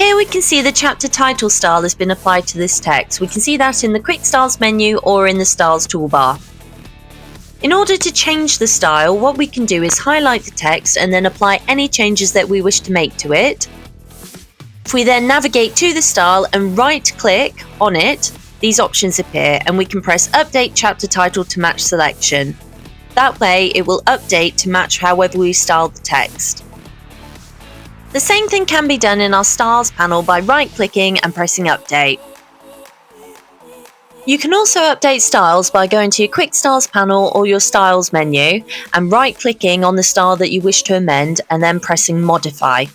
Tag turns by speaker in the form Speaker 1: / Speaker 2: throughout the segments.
Speaker 1: Here we can see the chapter title style has been applied to this text. We can see that in the Quick Styles menu or in the Styles toolbar. In order to change the style, what we can do is highlight the text and then apply any changes that we wish to make to it. If we then navigate to the style and right-click on it, these options appear and we can press Update Chapter Title to match selection. That way it will update to match however we styled the text. The same thing can be done in our Styles panel by right-clicking and pressing Update. You can also update styles by going to your Quick Styles panel or your Styles menu and right-clicking on the style that you wish to amend and then pressing Modify.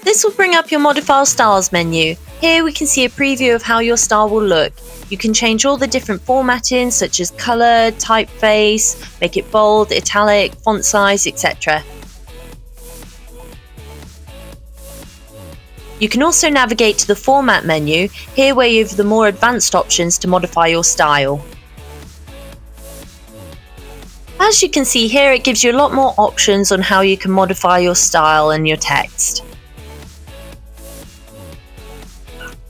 Speaker 1: This will bring up your Modify Styles menu. Here we can see a preview of how your style will look. You can change all the different formatting such as colour, typeface, make it bold, italic, font size, etc. You can also navigate to the Format menu, here where you have the more advanced options to modify your style. As you can see here, it gives you a lot more options on how you can modify your style and your text.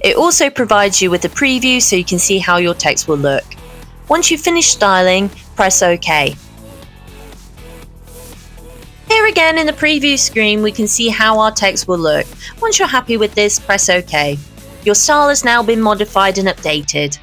Speaker 1: It also provides you with a preview so you can see how your text will look. Once you've finished styling, press OK. Here again in the preview screen we can see how our text will look. Once you're happy with this, press OK. Your style has now been modified and updated.